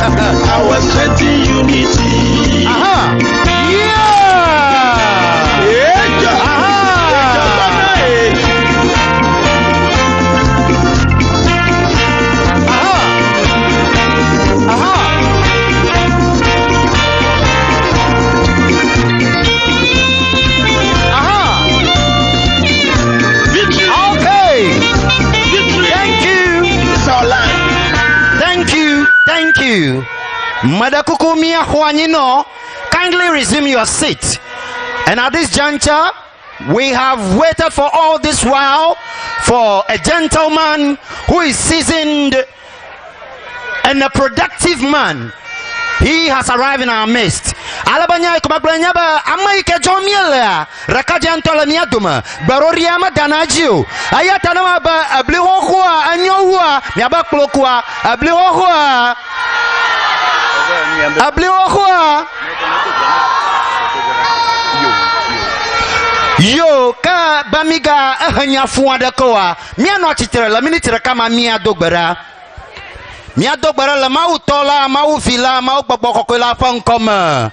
Our strength unity. Thank you. Madakukumia Juanino, kindly resume your seat. And at this juncture, we have waited for all this while for a gentleman who is seasoned and a productive man. He has arrived in our midst. Alabanya kumaglanya ba amaike jomiela rakajantola miaduma baroria madanajio ayata na ba ablihohua anyohua miabaklokua ablihohua yo ka bamiga ahanyafu adakoa miano chitere la minitira kama mia dogbara la mau tola mau vila mau boboko la fankoma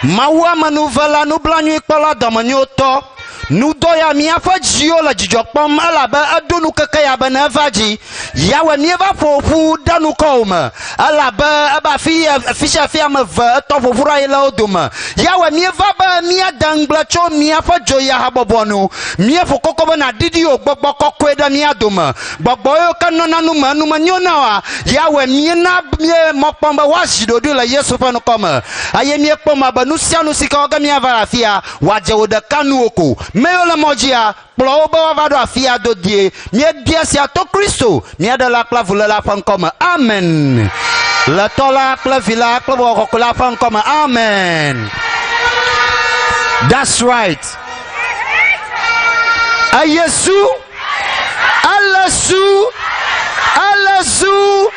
mau manuvela nu blanyu kola domanyoto nu doya mi afajio la jijokpom alaba adunu kakaya bana vaji yawe nieva fofu danu koma alaba abafi fisha fiam va to fofura ila oduma yawe nieva ba mi adangla cho mi afajo ya habobonu mi afokoko na didio gbogbo kweda mi aduma gbogbo yo kanona nu manyona wa yawe mi na mi mopomba washido la yesu fanu koma aye mi ekpoma banu sianu sika oga mi avarafia waje oda kanu oko meola mojia ploba vado afia dodie mie biasia to Kristo mie de la clavula la fankoma amen la tola clavila clavo la fankoma amen. That's right. Ayesu alasu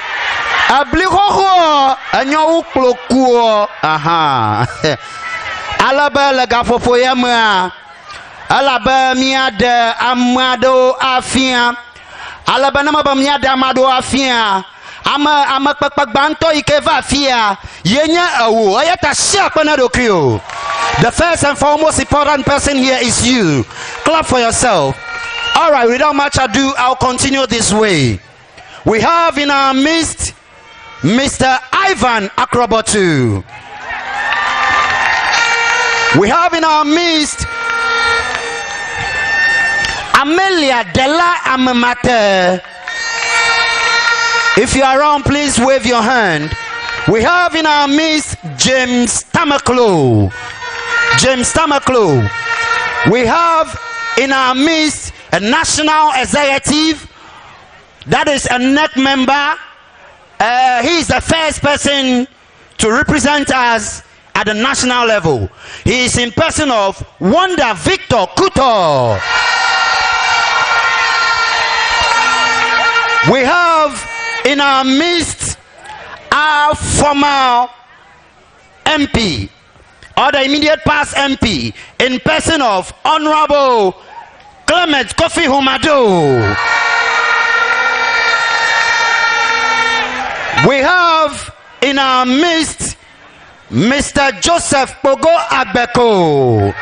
ablihoho anyo uklokuo aha alaba la gafofo yama alaba miada amado afia alaba na mabamiada amado afia ama kpakpagbanto ikeva afia yenya awo ayata sharp na dokrio. The first and foremost important person here is you. Clap for yourself. All right, without much ado, I'll continue this way. We have in our midst Mr. Ivan Akrobatu. We have in our midst Amelia Della Amamate. If you are around, please wave your hand. We have in our midst James Tamaklo. We have in our midst a national executive, that is a NEC member. He is the first person to represent us at the national level. He is in person of Wonder Victor Kuto. We have in our midst our former MP, or the immediate past MP, in person of Honorable Clement Kofi Humado. We have in our midst Mr. Joseph Pogo Abeko.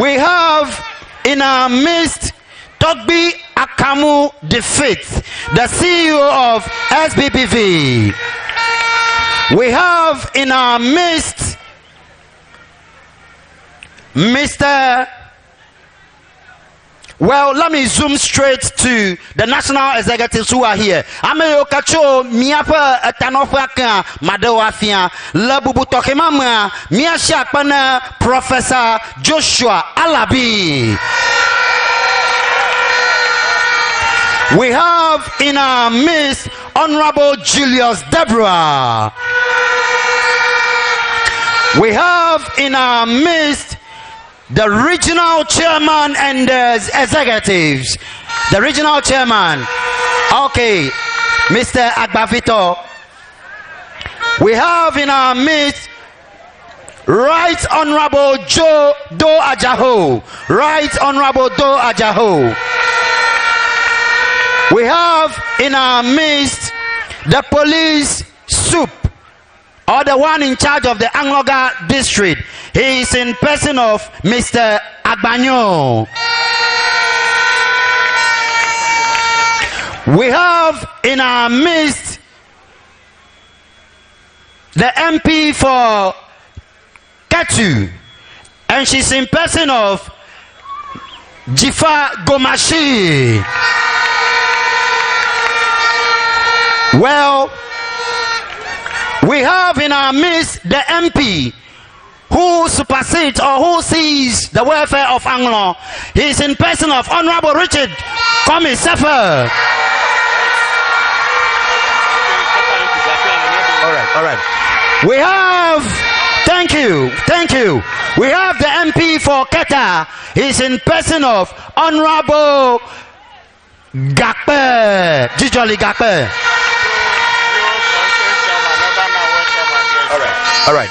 We have in our midst Togbi Akamu the Fifth, the CEO of SBPV. We have in our midst Mr. Well, let me zoom straight to the national executives who are here. Ameyo kacho miapa atanofaka madawafia labubu tokemama miasha pana Professor Joshua Alabi. We have in our midst Honorable Julius Deborah. We have in our midst the regional chairman and the executives. The regional chairman. Okay, Mr. Agbavito. We have in our midst Right Honorable Joe Do Ajaho. Right Honorable Do Ajaho. We have in our midst the police soup, or the one in charge of the Angloga district. He is in person of Mr. Agbanyo. We have in our midst the MP for Ketu, and she's in person of Jifa Gomashi. Well, we have in our midst the MP who supersedes or who sees the welfare of Anlo. He is in person of Honorable Richard Kwame Sefer. All right. We have, thank you. We have the MP for Keta. He's in person of Honorable Gakpe, Jijoli Gakpe. All right.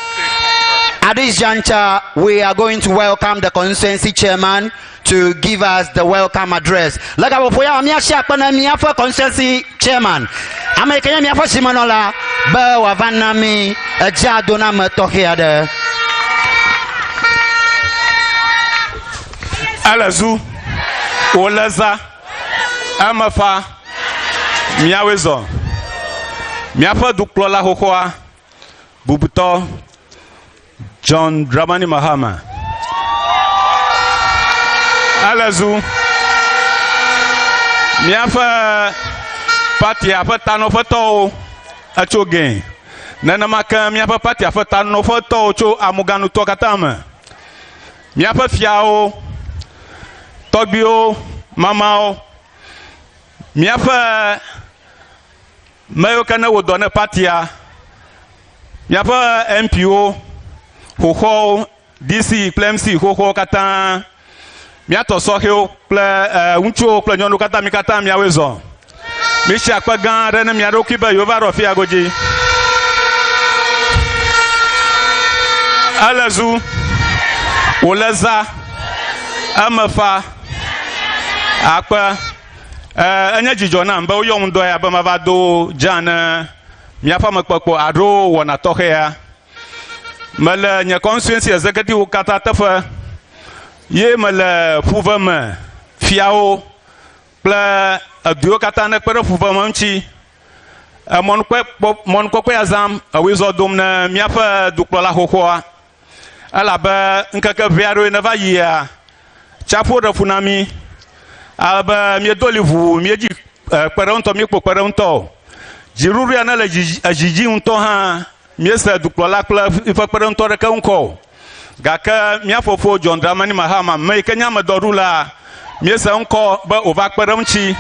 At this juncture, we are going to welcome the constituency chairman to give us the welcome address. Like our constituency chairman. American Mia for Simanola, Bawa Vanami, a Jadona Matohiade. Alazu, Olaza, Amafa, Miawezo, Miapa Duklola Hokoa, Bubuto, John Dramani Mahama. Alazu, Miapa Party Apatano Foto, a Chogain. Nanamaka, Miapa Party Apatano Foto, Cho Amuganu Tokatama. Miapa Fiao. Togbio, Mamao, Miapa Mayokana would don a patia, Miapa MPO, Hoho, DC, Plemsi, Hoho Katan, Miato Sohio, Uncho, Plano Kata Mikata, Miawezo, Misha Pagan, Renem Yarokiba, Yovaro Fiagoji, Alazu, Olaza, Amafa. Akpa energy jona mba oyom do ya ba mavado jana miafa makpakpo aro wona tohe ya mala nya constituency executive kata tafa ye mala pouvoir fiao pla aduo kata na pere pouvoir mchi mon ko azam awezodom na miafa duklola hohoa ala ba nkaka viaro na va ya chapo da funami aba mi dolivu mi ji peronto mi po peronto jiruru ya na la ajiji unto ha mi sa duklola kla ifa peronto re kanko gaka mi afofo John Dramani Mahama me kenya madorula mi sa unko ba ova peronchi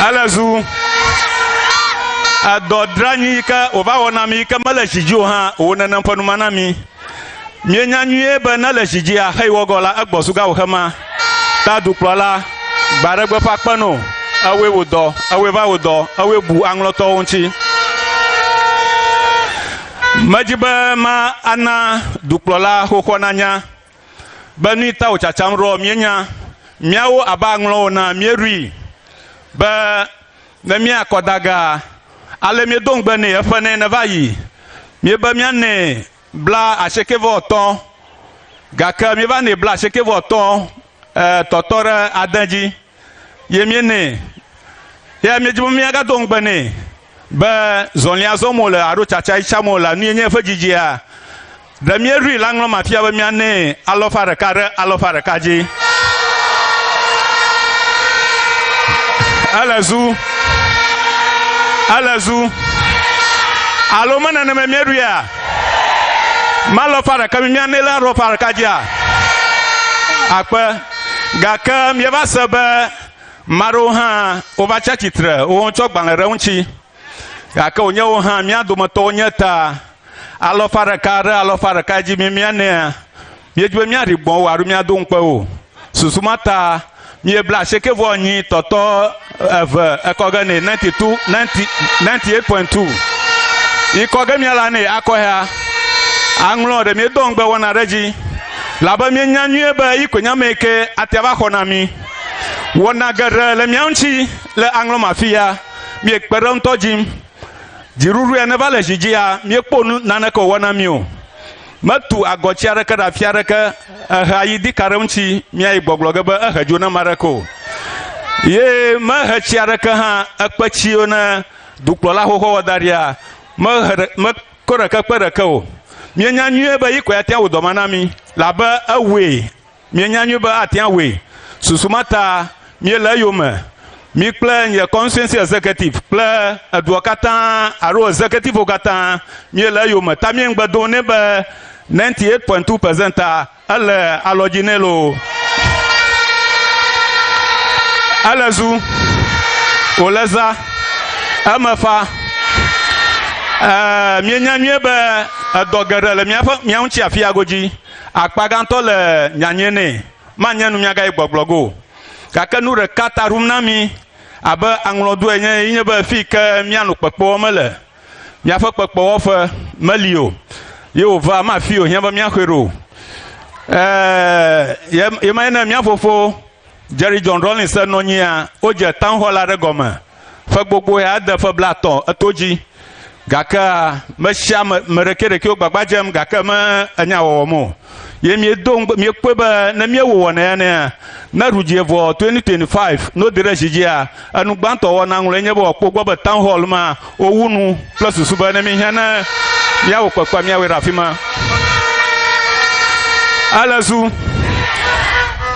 alazu adodrani ka ova wona mi ka mala jiji ha wona na mpanuma mi Mienya nyue ba na le jijia hai wogola agbosuga wohama ta duklola baregbe pakpano awe wodo awe va wodo awe bu angloto onchi majiba ma ana duklola hokonanya bani ta ochachamro mienya miawo abanglo na mieri ba na mi akodaga ale mi dongbe ne efane na vayi mi ba miane bla acheke voton gaka mi va ne bla acheke voton totore adanji yemiene ya mi jibu mi aga dongbene ba zonlia zomola aro chacha ichamola ni enye fajijia da mi ri langlo mafia ba mi ane alofare kaji alazu alomana na me ria malo fara kami mianela ro fara kajia akpa gaka mi ba saba maro ha o ba chachitre o cho gbanere unchi gaka onye o ha mi adomoto onye ta alo fara kaji mi miane mi ejbe mi arigbon waru mi adon pe o susumata mi e bla sheke vo yin toto eve ekogane 98.2 ikogami ala ne akoha Anglo de mi dongbe wona reji laba mi nyanue ba ikonya meke atiaba khonami Wonagere le mianchi le Anglo mafia mi ekperom tojim jiruru ene vale jijia mi ekponu nanako wana mio matu agochi araka da fiaraka hayi di karamchi mi ay gbogloge ba hajuna marako ye ma hachi araka ha akpachi ona duklola ho wadaria ma koraka peraka o mi nyanyu ba yiko atia udomana mi laba awe mi nyanyu ba atia we susumata mi la yome mi plan ye Constituency executive plan advocata aro executive okata mi la yome ta mi ngba donne ba 98.2% ale alojinelo alazu olaza amafa mi nyanwe ba adogere le mi anchi afia goji akpaganto le nyanyene manyanu mi aga igboglogo kakanu re kata rumnami aba anglodo enye ba fika mianu pepo mele mi afa pepo ofa malio Yehova ma fi o hiaba mi akwero ye ma na mi afofo Jerry John Rollins no nyia o je town hall are goma fa gbogbo ya da fa blaton atoji gaka ma sha merekere ki o gbagbajem gaka ma anya wo mo ye mi do mi kweba na mi wo na ya na rujie vo 2025 no dire jijia anu gbanto wo na nle nye bo okpogbo ba town hall ma owunu plus suba na mi hana ya wo kwakwa mi awera fima alazu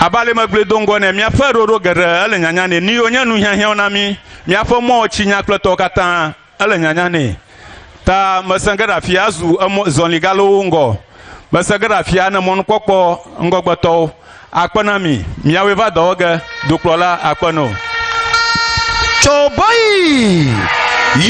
abale magle dongo na mi afaro gere ale nyanya ne ni onya nu hia na mi afo mo chinya kleto kata ale nyanya ne ta masangara fiazu zonligalo ngo masagara fia na mon kokpo ngogbato akpanami mi aweva doga duklola akpano Choboy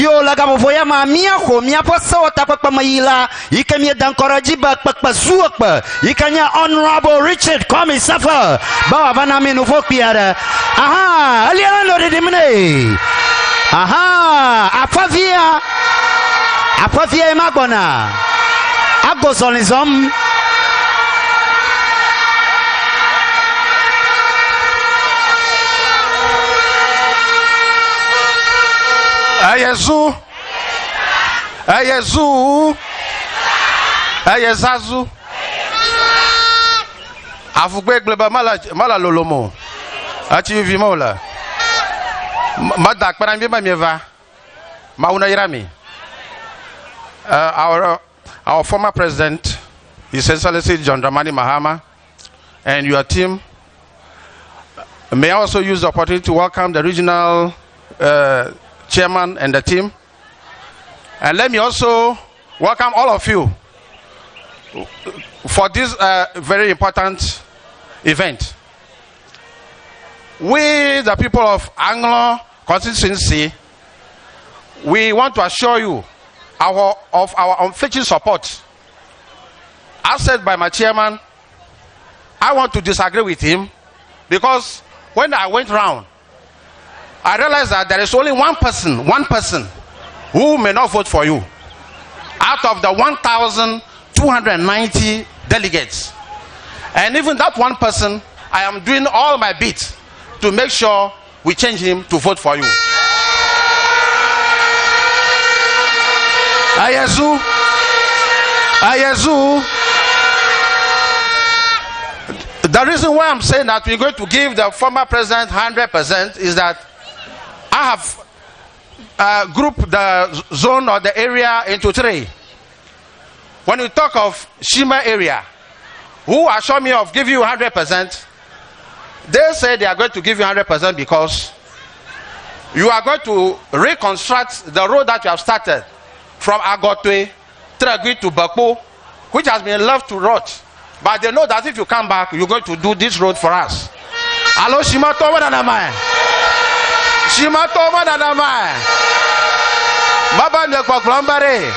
yo la gabo voya ma mia ko mia posa wata pakpa mayila ikamia dankoraji ba pakpa zuakpa ikanya honorable Richard Kwame Safa ba bana me no fokiara aha aliana no de dimne aha afavia magona agozonizom Ayezazu afugbe gleba mala lolomo achi vimola mada kpara mbi ma mieva mauna irami our former president His Excellency John Dramani Mahama and your team. May I also use the opportunity to welcome the regional chairman and the team. And let me also welcome all of you for this very important event. We, the people of Anlo Constituency, we want to assure you of our unflinching support. As said by my chairman, I want to disagree with him because when I went round, I realized that there is only one person who may not vote for you out of the 1,290 delegates. And even that one person, I am doing all my bit to make sure we change him to vote for you. Ayazu. The reason why I'm saying that we're going to give the former president 100% is that I have grouped the zone or the area into three. When we talk of Shima area, who assure me of giving you 100%, they say they are going to give you 100% because you are going to reconstruct the road that you have started from Agotwe, Tragui to Bakpo, which has been left to rot. But they know that if you come back, you're going to do this road for us. Hello, Shimato Mananamai. Shimato Mananamai. Baba Nekwa Glombare.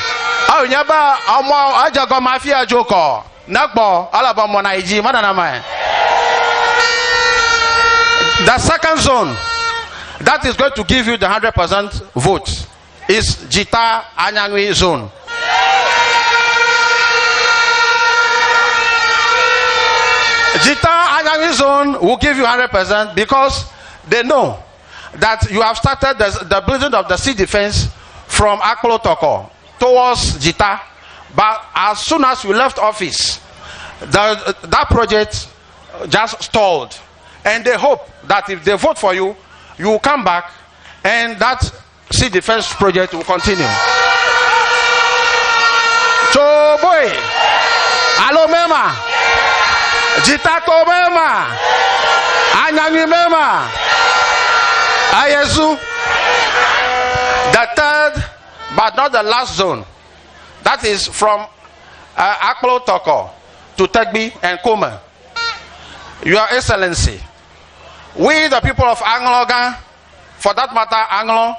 Oh, Yaba, Amo, Ajago Mafia Joko. Nakbo, Alabama Naiji, Mananamai. The second zone that is going to give you the 100% vote is Jita Anyangwi zone. Jita Anyangwi zone will give you 100% because they know that you have started the building of the sea defense from Aklo Toko towards Jita. But as soon as you left office, that project just stalled. And they hope that if they vote for you, you will come back and that sea defense project will continue. So boy, alo mema, Jitako mema, Anyangi mema, Ayesu. The third, but not the last zone, that is from Aklo Toko to Tegbi and Kuma. Your Excellency, we the people of Angloga, for that matter Anglo,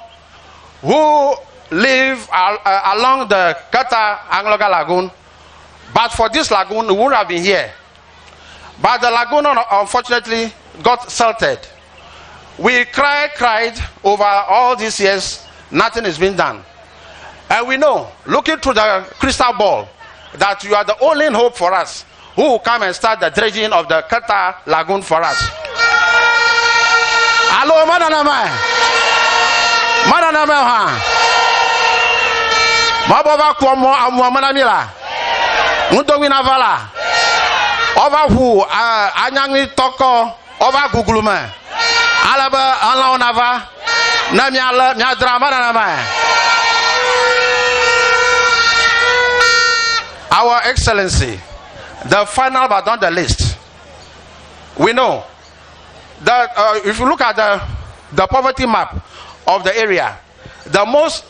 who live along the Kata Angloga Lagoon, but for this lagoon we would have been here. But the lagoon unfortunately got salted. We cried over all these years, nothing has been done. And we know, looking through the crystal ball, that you are the only hope for us, who will come and start the dredging of the Kata Lagoon for us. Hello, Madanama. Madanama, ha. Mabova Kwamo Amuamanamila. Mundowina Vala. Over who, Anyangi Toko, over Guguluma. Alaba, Alaonava, Namiala, Nyadra, Madanama. Our Excellency, the final but not the least, we know that if you look at the poverty map of the area, the most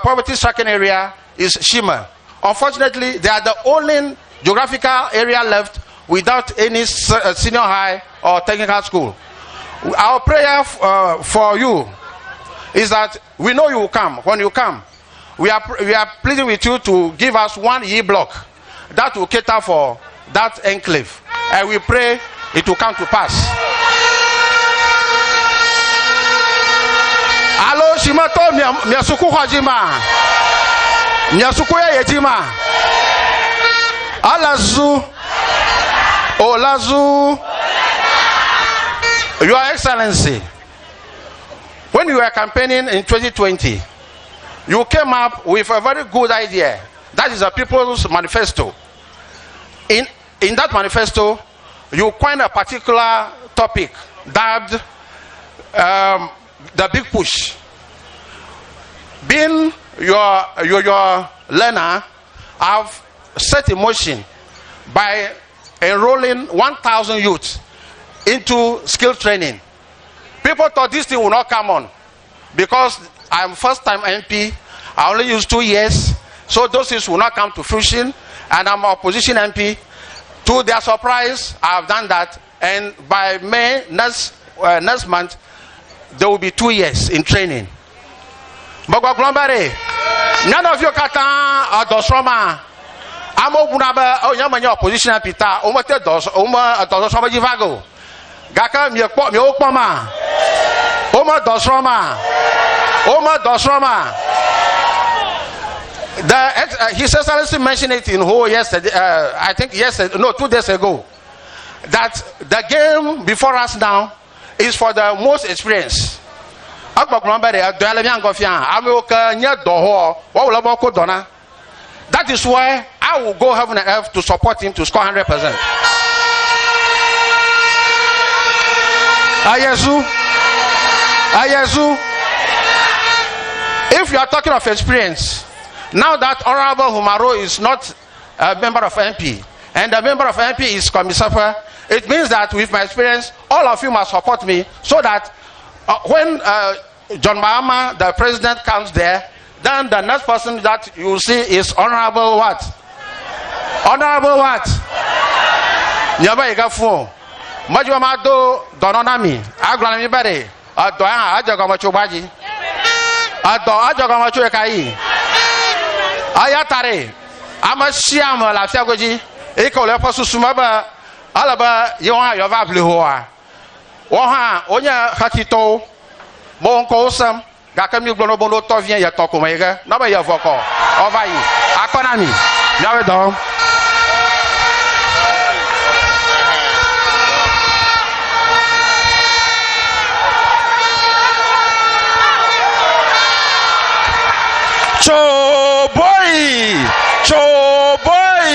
poverty-stricken area is Shima. Unfortunately, they are the only geographical area left without any senior high or technical school. Our prayer for you is that we know you will come. When you come, we are pleading with you to give us 1 E block that will cater for that enclave, and we pray it will come to pass. Alo shimato miasuku hajima miasuku yejima alazu olazu. Your Excellency, when you were campaigning in 2020, you came up with a very good idea. That is a People's Manifesto. In that manifesto, you coined a particular topic dubbed the big push. Being your learner, I've set in motion by enrolling 1,000 youths into skill training. People thought this thing would not come on because I'm first-time MP. I only used 2 years, so those things will not come to fruition. And I'm opposition MP. To their surprise, I've done that, and by May next month, there will be 2 years in training. None of you kata dosroma. I'm open opposition MP. Dosroma jivago. Gaka mi okpoma. Oma dosroma. Oma dosroma. His Excellency mentioned it in whole yesterday. I think yesterday, no, 2 days ago, that the game before us now is for the most experienced. That is why I will go heaven and earth to support him to score 100%. Ayesu. If you are talking of experience, now that Honorable Humaro is not a member of MP and the member of MP is Commissioner, it means that with my experience, all of you must support me so that when John Mahama, the president, comes there, then the next person that you see is Honorable what? Honorable what? Nyaba Igafu. Majuamado Dononami. Agranami Bari. Adoya Ajagamachubaji. Ajagamachuekai. Ayatare. Amashiam la Fiagoji. Eko lepo susumaba. Alaba Yoha Yova Blihoa. Oha Onya Hakito. Monko Sam. Gakami Globono Tovien Yatoko Mega. Naba Yavoko. Ovai. Akonami. Yawedo. Choboy, Choboy,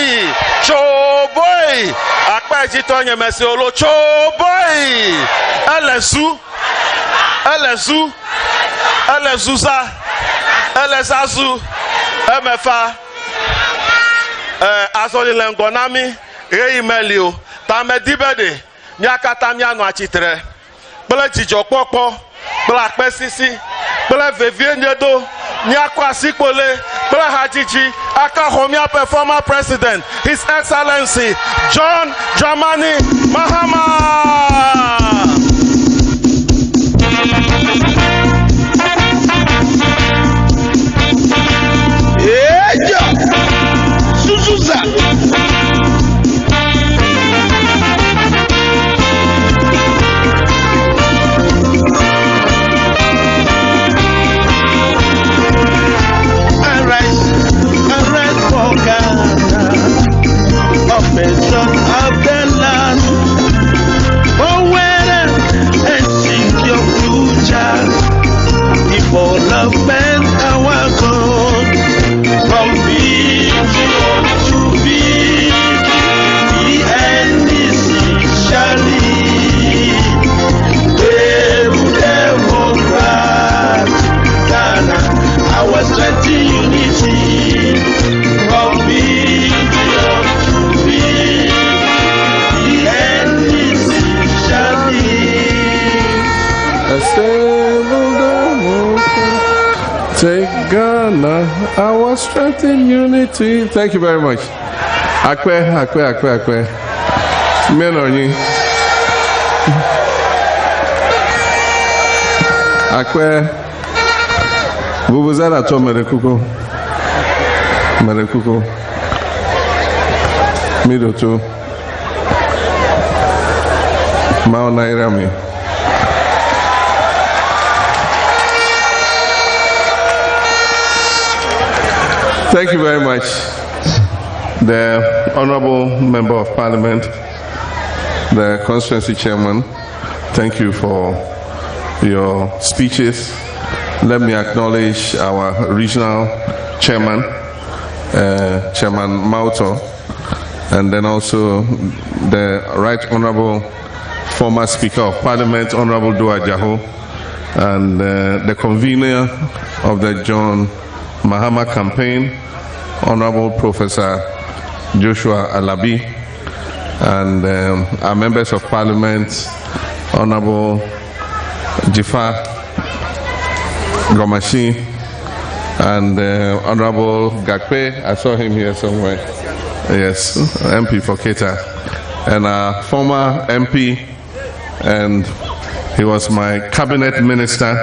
Choboy. Akpa Chitonya Mesiolo, Choboy. Elesu, Elesu, Elesusa, Elesasu, Emefa. Asoli Lengonami, Rei Melio, Tamedibede, Nyakata Miano Achitre, Bela Chijopopo, Bela Pesisi, Bela Veviedo, Nyakwa Sikole, Bela Hajiji, Aka Homia former president, His Excellency John Dramani Mahama. Take Ghana, our strength in unity. Thank you very much. Akwe. Men on you. Akwe. Vuvuzela to Merekuko. Mido to Mao Nairami. Thank you very much, the Honorable Member of Parliament, the Constituency Chairman. Thank you for your speeches. Let me acknowledge our Regional Chairman, Chairman Mauto, and then also the Right Honorable former Speaker of Parliament, Honorable Dua Jaho, and the convener of the John Mahama campaign, Honorable Professor Joshua Alabi, and our members of Parliament, Honorable Jifa Gomashi, and Honorable Gakpe. I saw him here somewhere. Yes, MP for Keta, and our former MP, and he was my cabinet minister,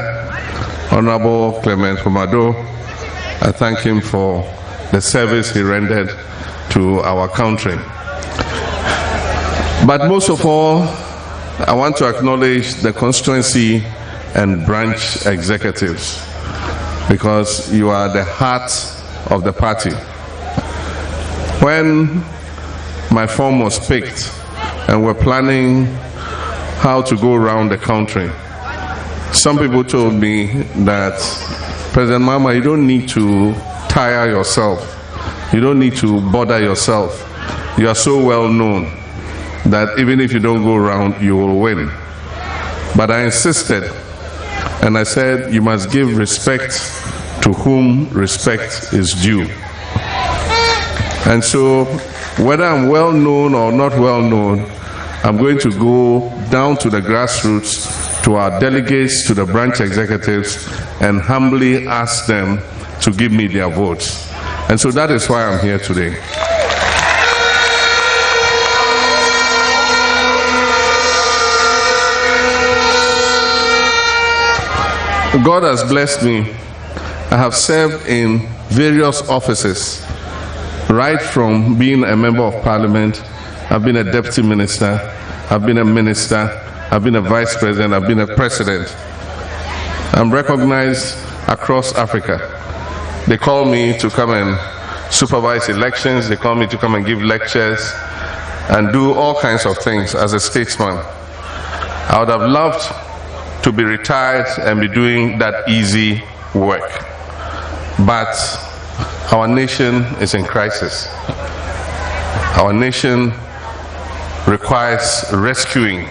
Honorable Clement Komado. I thank him for the service he rendered to our country. But most of all, I want to acknowledge the constituency and branch executives, because you are the heart of the party. When my form was picked and we're planning how to go around the country, some people told me that, President Mahama, you don't need to tire yourself. You don't need to bother yourself. You are so well known that even if you don't go around, you will win. But I insisted, and I said, you must give respect to whom respect is due. And so, whether I'm well known or not well known, I'm going to go down to the grassroots, to our delegates, to the branch executives, and humbly ask them to give me their votes. And so that is why I'm here today. God has blessed me. I have served in various offices, right from being a member of Parliament. I've been a deputy minister, I've been a minister, I've been a vice president, I've been a president. I'm recognized across Africa. They call me to come and supervise elections, they call me to come and give lectures and do all kinds of things as a statesman. I would have loved to be retired and be doing that easy work. but our nation is in crisis. Our nation requires rescuing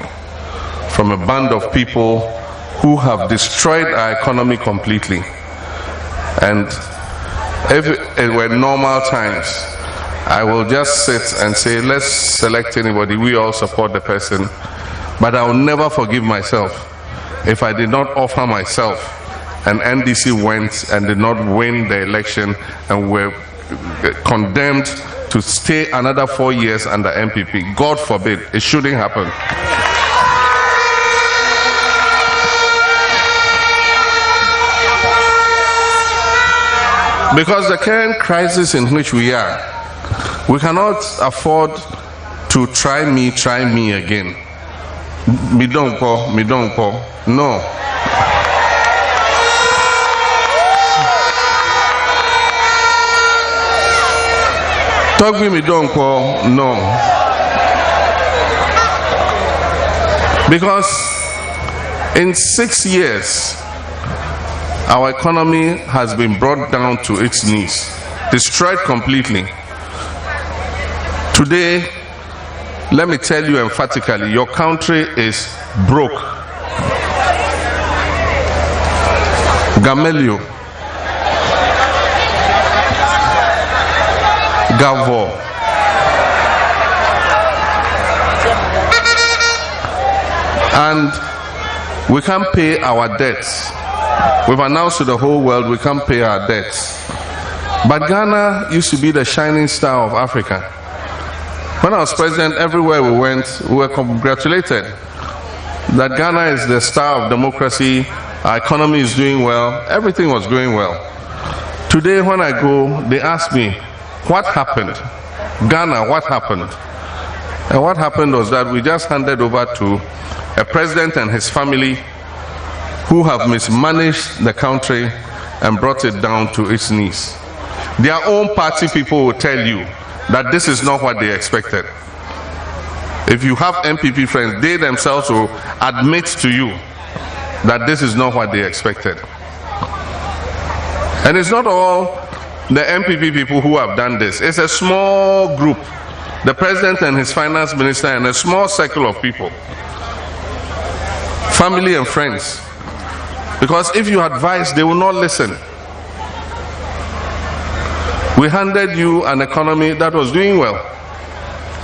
from a band of people who have destroyed our economy completely. And if it were normal times, I will just sit and say, let's select anybody, we all support the person. But I will never forgive myself if I did not offer myself and NDC went and did not win the election and were condemned to stay another 4 years under MPP. God forbid, it shouldn't happen. Because the current crisis in which we are, we cannot afford to try me again. Me don't go. No. Talk me don't go. No. Because in 6 years, our economy has been brought down to its knees, destroyed completely. Today, let me tell you emphatically, your country is broke. Gamelio, Gavo, and we can't pay our debts. We've announced to the whole world we can't pay our debts. But Ghana used to be the shining star of Africa. When I was president, everywhere we went, we were congratulated that Ghana is the star of democracy, our economy is doing well, everything was going well. Today when I go, they ask me, what happened? Ghana, what happened? And what happened was that we just handed over to a president and his family who have mismanaged the country and brought it down to its knees. Their own party people will tell you that this is not what they expected. If you have MPP friends, they themselves will admit to you that this is not what they expected. And it's not all the MPP people who have done this. It's a small group, the president and his finance minister and a small circle of people, family and friends. Because if you advise, they will not listen. We handed you an economy that was doing well.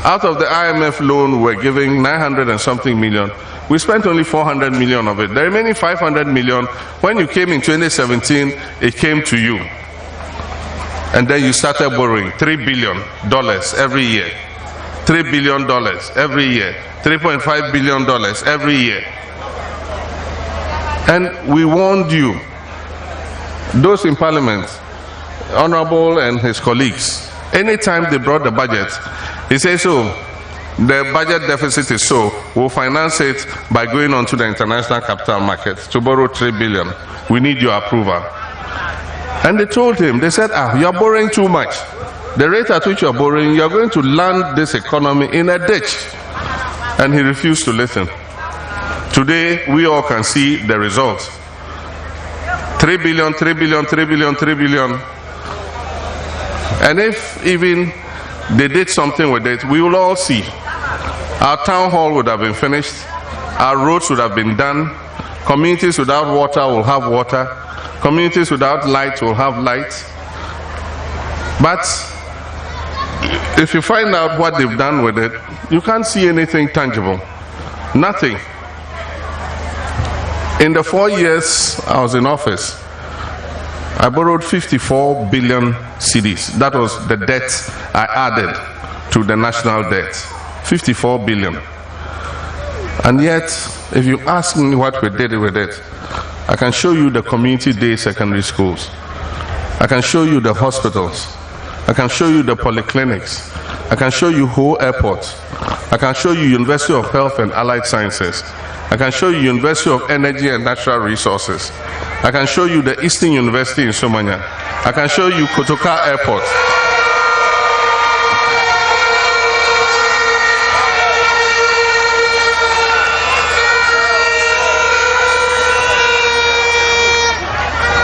Out of the IMF loan we were giving 900 and something million, we spent only 400 million of it. The remaining 500 million, when you came in 2017, it came to you. And then you started borrowing $3 billion every year. $3 billion every year. $3.5 billion every year. And we warned you, those in parliament, Honorable and his colleagues, anytime they brought the budget, he says, so the budget deficit is so, we'll finance it by going on to the international capital market to borrow 3 billion. We need your approval. And they told him, they said, you're borrowing too much. The rate at which you're borrowing, you're going to land this economy in a ditch. And he refused to listen. Today, we all can see the results. 3 billion, 3 billion, 3 billion, 3 billion. And if even they did something with it, we will all see. Our town hall would have been finished. Our roads would have been done. Communities without water will have water. Communities without light will have light. But if you find out what they've done with it, you can't see anything tangible. Nothing. In the 4 years I was in office, I borrowed 54 billion cedis. That was the debt I added to the national debt. 54 billion. And yet, if you ask me what we did with it, I can show you the community day secondary schools. I can show you the hospitals. I can show you the polyclinics. I can show you whole airports. I can show you University of Health and Allied Sciences. I can show you University of Energy and Natural Resources. I can show you the Eastern University in Somania. I can show you Kotoka Airport.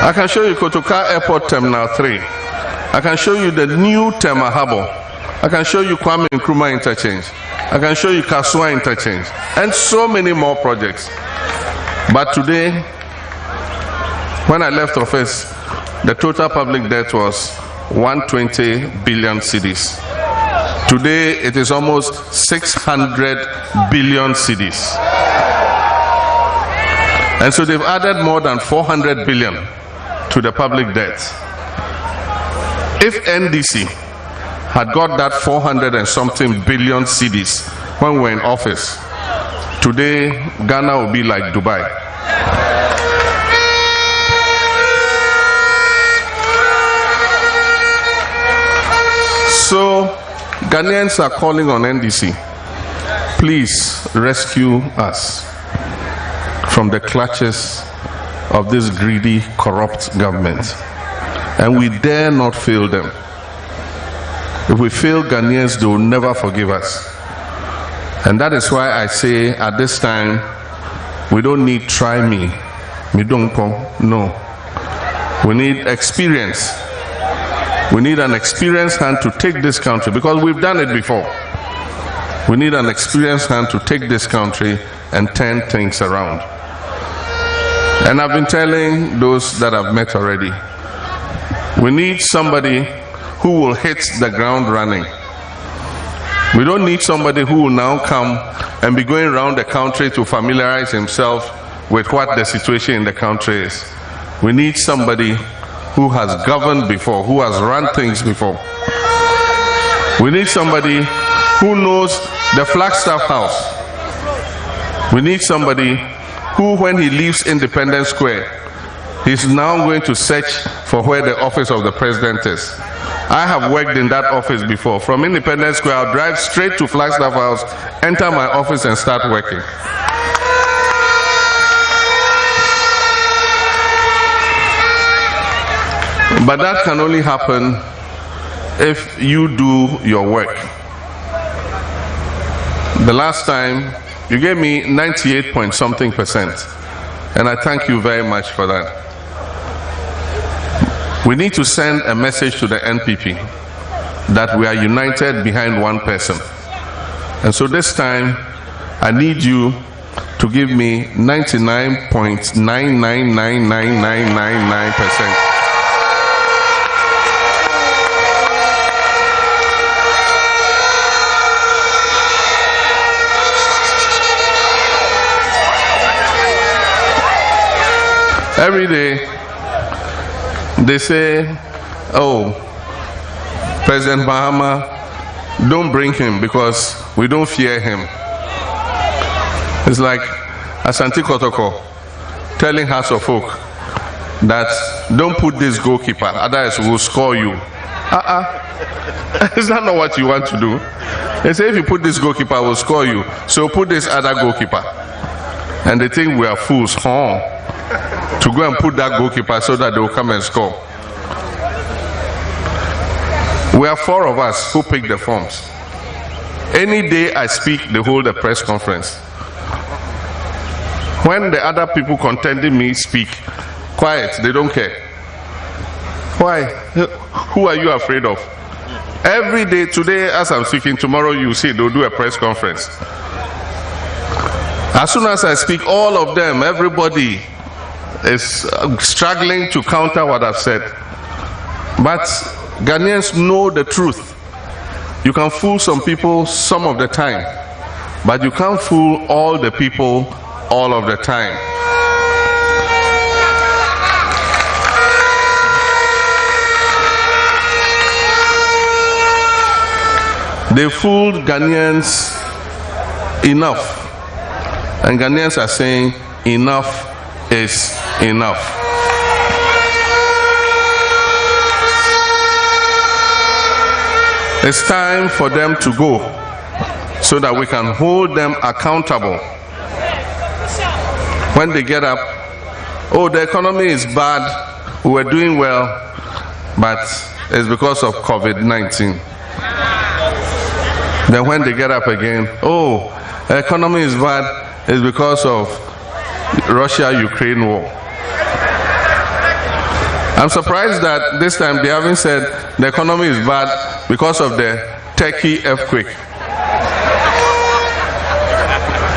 I can show you Kotoka Airport Terminal 3. I can show you the new Tema Harbour. I can show you Kwame Nkrumah Interchange. I can show you Kasua Interchange. And so many more projects. But today, when I left office, the total public debt was 120 billion cedis. Today, it is almost 600 billion cedis. And so they've added more than 400 billion to the public debt. If NDC had got that 400 and something billion cedis when we were in office, today Ghana will be like Dubai. So Ghanaians are calling on NDC, please rescue us from the clutches of this greedy, corrupt government. And we dare not fail them. If we fail Ghanaians, they will never forgive us. And that is why I say at this time, we don't need try me. No. We need experience. We need an experienced hand to take this country, because we've done it before. We need an experienced hand to take this country and turn things around. And I've been telling those that I've met already, we need somebody who will hit the ground running. We don't need somebody who will now come and be going around the country to familiarize himself with what the situation in the country is. We need somebody who has governed before, who has run things before. We need somebody who knows the Flagstaff House. We need somebody who, when he leaves Independence Square, he's now going to search for where the office of the president is. I have worked in that office before. From Independence Square, I'll drive straight to Flagstaff House, enter my office and start working. But that can only happen if you do your work. The last time, you gave me 98-point-something%, and I thank you very much for that. We need to send a message to the NPP that we are united behind one person. And so this time, I need you to give me 99.999999%. Every day, they say, oh, President Mahama, don't bring him because we don't fear him. It's like Asante Kotoko telling House of Folk that don't put this goalkeeper, otherwise we'll score you. Is that not what you want to do? They say if you put this goalkeeper, we'll score you. So put this other goalkeeper. And they think we are fools, to go and put that goalkeeper so that they will come and score. We are 4 of us who pick the forms. Any day I speak, they hold a press conference. When the other people contending me speak, quiet, they don't care. Why? Who are you afraid of? Every day, today as I'm speaking, tomorrow you see they'll do a press conference. As soon as I speak, all of them, everybody is struggling to counter what I've said. But Ghanaians know the truth. You can fool some people some of the time, but you can't fool all the people all of the time. They fooled Ghanaians enough, and Ghanaians are saying enough is enough. It's time for them to go so that we can hold them accountable. When they get up, oh, the economy is bad, we were doing well, but it's because of COVID-19. Then when they get up again, oh, the economy is bad, it's because of Russia-Ukraine war. I'm surprised that this time they haven't said the economy is bad because of the Turkey earthquake.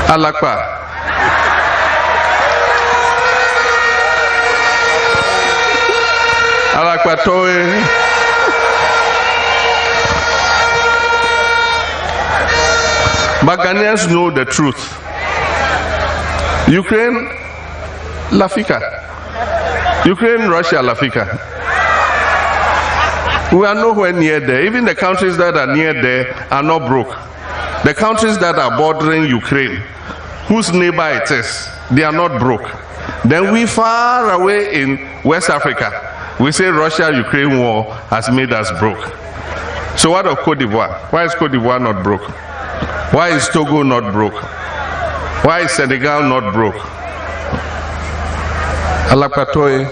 Alakpa. Alakpa Toy. But Ghanaians know the truth. Ukraine, Lafika. Ukraine, Russia, Lafika. We are nowhere near there. Even the countries that are near there are not broke. The countries that are bordering Ukraine, whose neighbor it is, they are not broke. Then we far away in West Africa, we say Russia-Ukraine war has made us broke. So what of Cote d'Ivoire? Why is Cote d'Ivoire not broke? Why is Togo not broke? Why is Senegal not broke? Alakpatoy.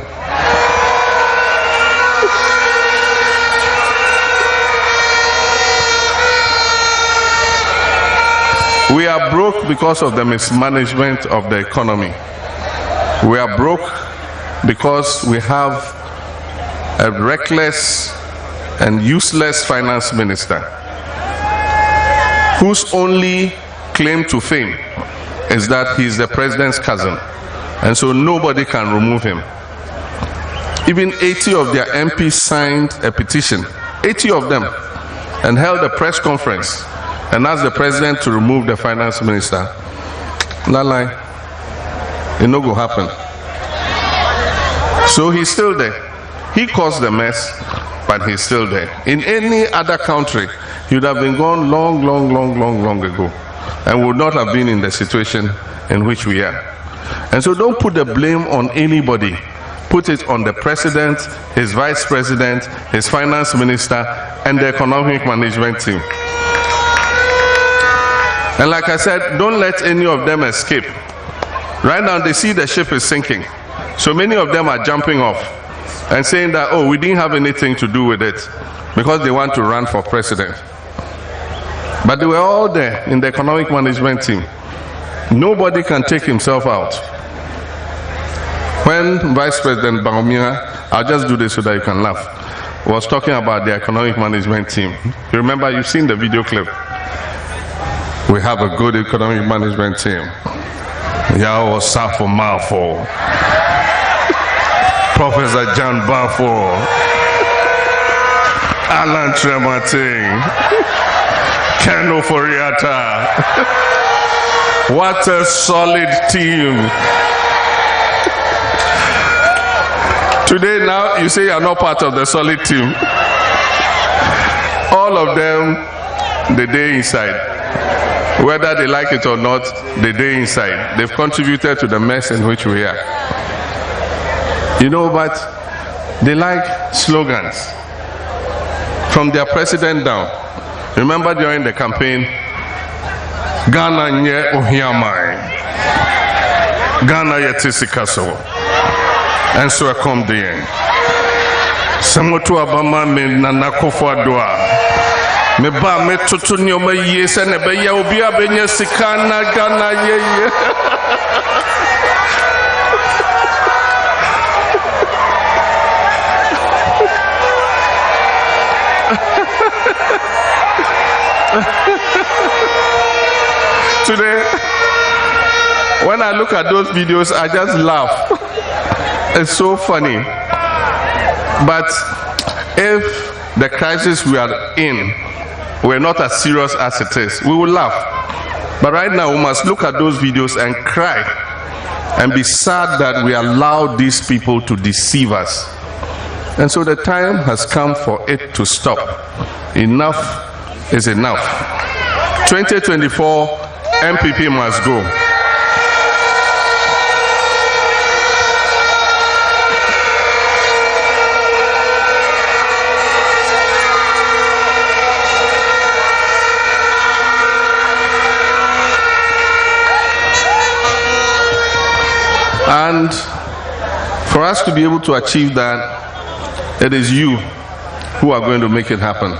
We are broke because of the mismanagement of the economy. We are broke because we have a reckless and useless finance minister whose only claim to fame is that he's the president's cousin, and so nobody can remove him. Even 80 of their MPs signed a petition, 80 of them, and held a press conference and asked the president to remove the finance minister. Lalai, it no go happen. So he's still there. He caused the mess, but he's still there. In any other country, he would have been gone long ago, and would not have been in the situation in which we are. And so don't put the blame on anybody. Put it on the president, his vice president, his finance minister, and the economic management team. And like I said, don't let any of them escape. Right now they see the ship is sinking. So many of them are jumping off and saying that, oh, we didn't have anything to do with it, because they want to run for president. But they were all there in the economic management team. Nobody can take himself out. When Vice President Baumia, I'll just do this so that you can laugh, was talking about the economic management team. You remember, you've seen the video clip. We have a good economic management team. Yao Safo Mafo, Professor John Bafo, Alan Tremating, Keno Foriata. What a solid team. Today now you say you are not part of the solid team. All of them, the day inside. Whether they like it or not, the day inside. They've contributed to the mess in which we are. You know, but they like slogans from their president down. Remember during the campaign, Ghana nye ohiamai, Ghana yetisikaso, and so I come there. Samotu abama me nanakofo doa. Me ba me tutu nyoma ye se ne be ya obi abenya sika na Ghana ye. Today, when I look at those videos, I just laugh. It's so funny. But if the crisis we are in were not as serious as it is, we will laugh. But right now, we must look at those videos and cry and be sad that we allowed these people to deceive us. And so the time has come for it to stop. Enough is enough. 2024, MPP must go. And for us to be able to achieve that, it is you who are going to make it happen.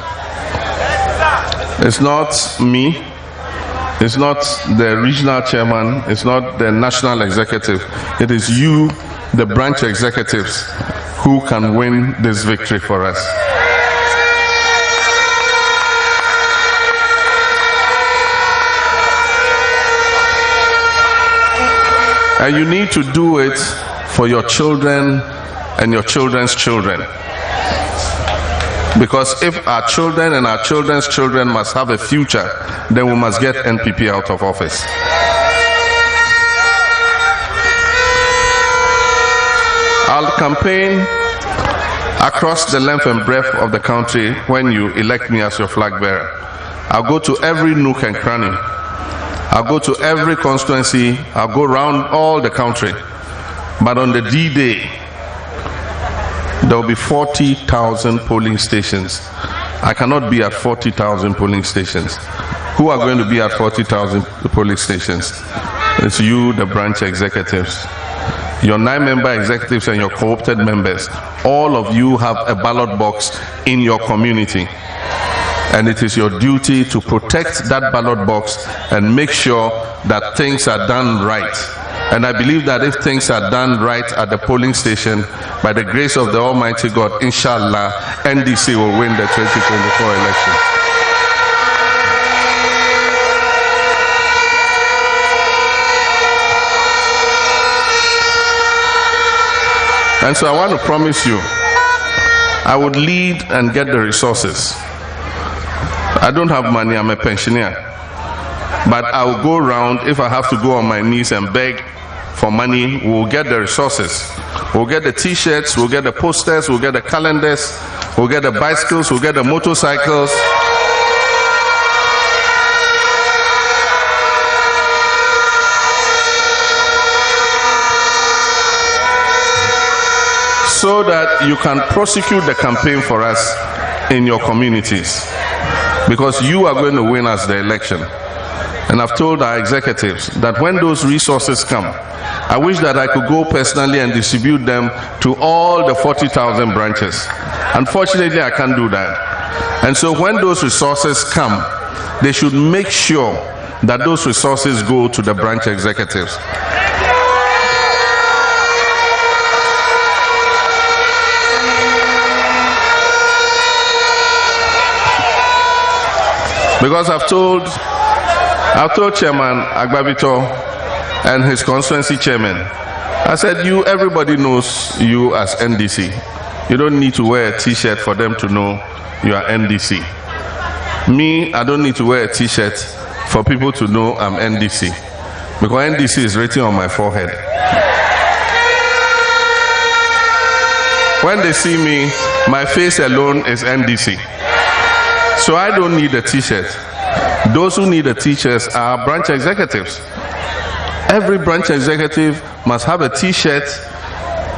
It's not me, it's not the regional chairman, it's not the national executive. It is you, the branch executives, who can win this victory for us. And you need to do it for your children and your children's children. Because if our children and our children's children must have a future, then we must get NPP out of office. I'll campaign across the length and breadth of the country when you elect me as your flag bearer. I'll go to every nook and cranny. I'll go to every constituency. I'll go around all the country. But on the D-Day, there will be 40,000 polling stations. I cannot be at 40,000 polling stations. Who are going to be at 40,000 polling stations? It's you, the branch executives. Your 9-member executives and your co-opted members. All of you have a ballot box in your community. And it is your duty to protect that ballot box and make sure that things are done right. And I believe that if things are done right at the polling station, by the grace of the Almighty God, inshallah, NDC will win the 2024 election. And so I want to promise you, I would lead and get the resources. I don't have money, I'm a pensioner. But I will go around. If I have to go on my knees and beg for money, we'll get the resources. We'll get the t-shirts, we'll get the posters, we'll get the calendars, we'll get the bicycles, we'll get the motorcycles. So that you can prosecute the campaign for us in your communities. Because you are going to win us the election. And I've told our executives that when those resources come, I wish that I could go personally and distribute them to all the 40,000 branches. Unfortunately, I can't do that. And so when those resources come, they should make sure that those resources go to the branch executives. Because I've told Chairman Agbabito and his constituency chairman, I said, everybody knows you as NDC. You don't need to wear a t-shirt for them to know you are NDC. Me, I don't need to wear a t-shirt for people to know I'm NDC. Because NDC is written on my forehead. When they see me, my face alone is NDC. So I don't need a t-shirt. Those who need a t-shirt are branch executives. Every branch executive must have a t-shirt,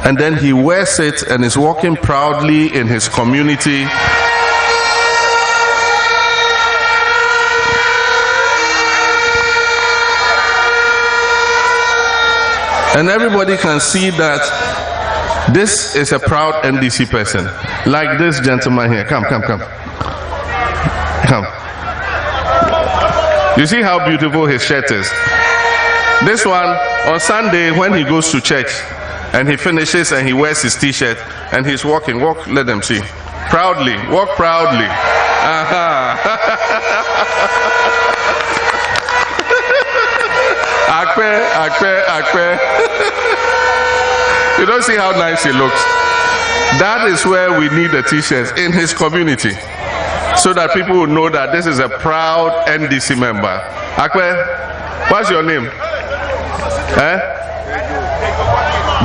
and then he wears it and is walking proudly in his community. And everybody can see that this is a proud NDC person. Like this gentleman here. Come. You see how beautiful his shirt is? This one, on Sunday, when he goes to church and he finishes and he wears his t-shirt and he's walking, let them see. Proudly, walk proudly. Akpe. You don't see how nice he looks. That is where we need the t-shirts, in his community. So that people will know that this is a proud NDC member. Akwe, what's your name?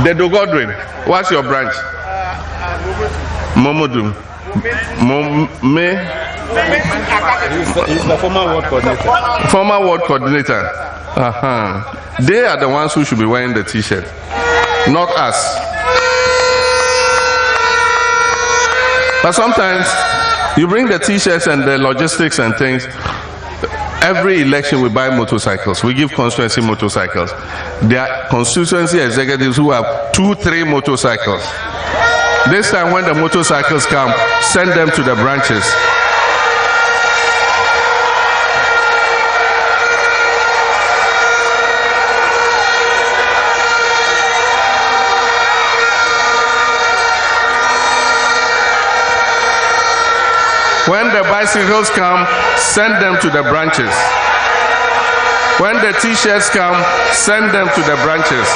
Dedo Godwin. What's your branch? Momodu. He's the former ward coordinator. Former ward coordinator. They are the ones who should be wearing the t-shirt, not us. But sometimes you bring the t-shirts and the logistics and things. Every election we buy motorcycles. We give constituency motorcycles. There are constituency executives who have 2-3 motorcycles. This time when the motorcycles come, send them to the branches. the bicycles come, send them to the branches. When the t-shirts come, send them to the branches.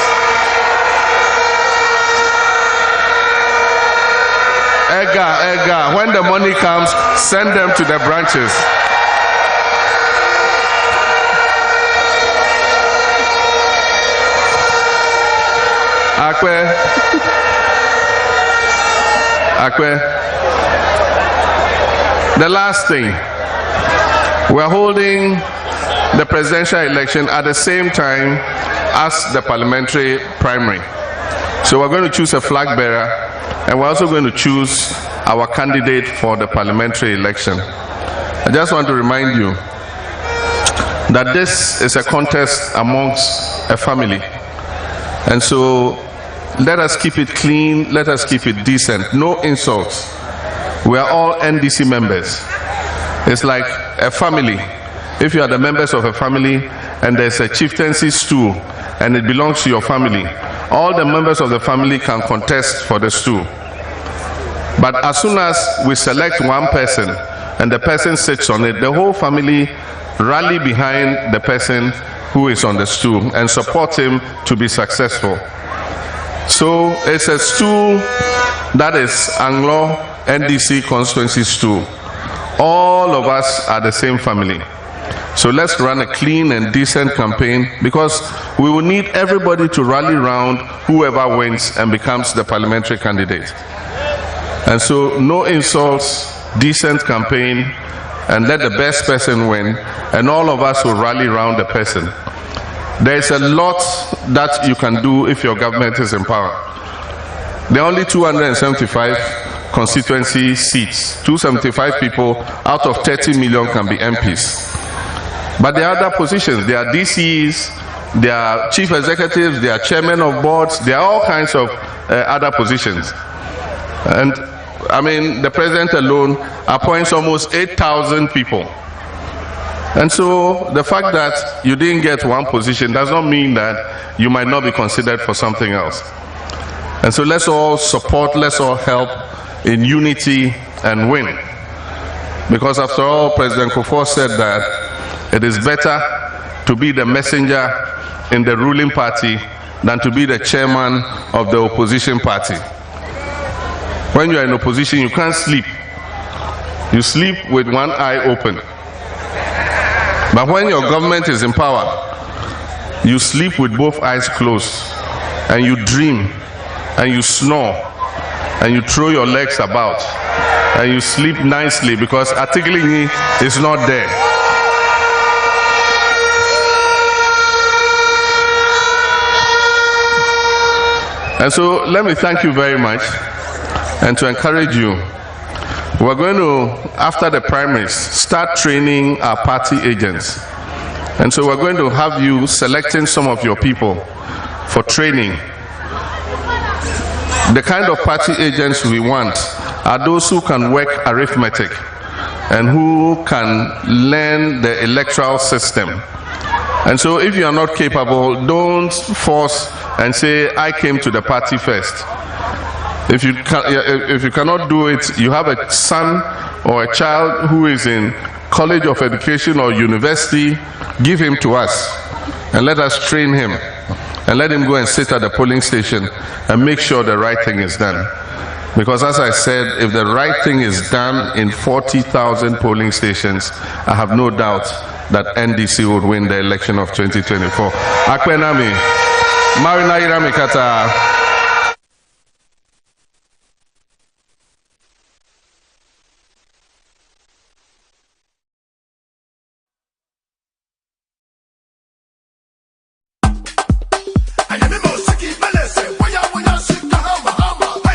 Edgar, when the money comes, send them to the branches. Akwe. The last thing, we're holding the presidential election at the same time as the parliamentary primary. So we're going to choose a flag bearer, and we're also going to choose our candidate for the parliamentary election. I just want to remind you that this is a contest amongst a family. And so let us keep it clean, let us keep it decent, no insults. We are all NDC members. It's like a family. If you are the members of a family and there's a chieftaincy stool and it belongs to your family, all the members of the family can contest for the stool. But as soon as we select one person and the person sits on it, the whole family rally behind the person who is on the stool and support him to be successful. So it's a stool that is Anlo NDC constituency stool. All of us are the same family. So let's run a clean and decent campaign, because we will need everybody to rally around whoever wins and becomes the parliamentary candidate. And so no insults, decent campaign, and let the best person win, and all of us will rally around the person. There is a lot that you can do if your government is in power. There are only 275 constituency seats. 275 people out of 30 million can be MPs. But there are other positions. There are DCs, there are chief executives, there are chairmen of boards, there are all kinds of other positions. And I mean, the president alone appoints almost 8,000 people. And so the fact that you didn't get one position does not mean that you might not be considered for something else. And so let's all support, let's all help in unity and win. Because after all, President Kufuor said that it is better to be the messenger in the ruling party than to be the chairman of the opposition party. When you are in opposition, you can't sleep. You sleep with one eye open. But when your government is in power, you sleep with both eyes closed, and you dream, and you snore, and you throw your legs about, and you sleep nicely because Atiglinyi is not there. And so let me thank you very much, and to encourage you, we're going to, after the primaries, start training our party agents. And so we're going to have you selecting some of your people for training. The kind of party agents we want are those who can work arithmetic and who can learn the electoral system. And so if you are not capable, don't force and say, I came to the party first. If you cannot do it, you have a son or a child who is in college of education or university, give him to us and let us train him and let him go and sit at the polling station and make sure the right thing is done. Because as I said, if the right thing is done in 40,000 polling stations, I have no doubt that NDC would win the election of 2024. Akwenami, Marina Iramikata.